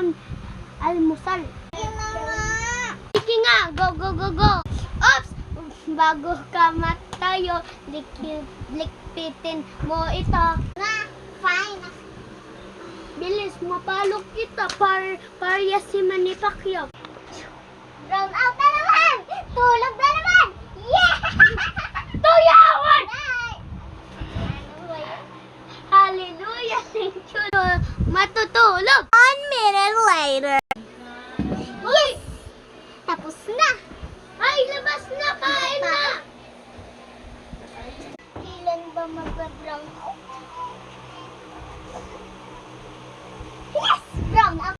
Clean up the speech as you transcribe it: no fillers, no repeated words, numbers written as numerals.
ating almusal. Sige nga, go, go, go, go. Oops! Bago ka matayo, likpitin mo ito. Fine. Bilis, mapalo kita parya si Manny Pacquiao. Round out na naman! Tulog na naman! Yeah! Tuyawan! Hallelujah! Thank you. Matutulog! 1 minute later. Uy! Tapos na! Ay, labas na! Kain na! Kailan ba mag-round out?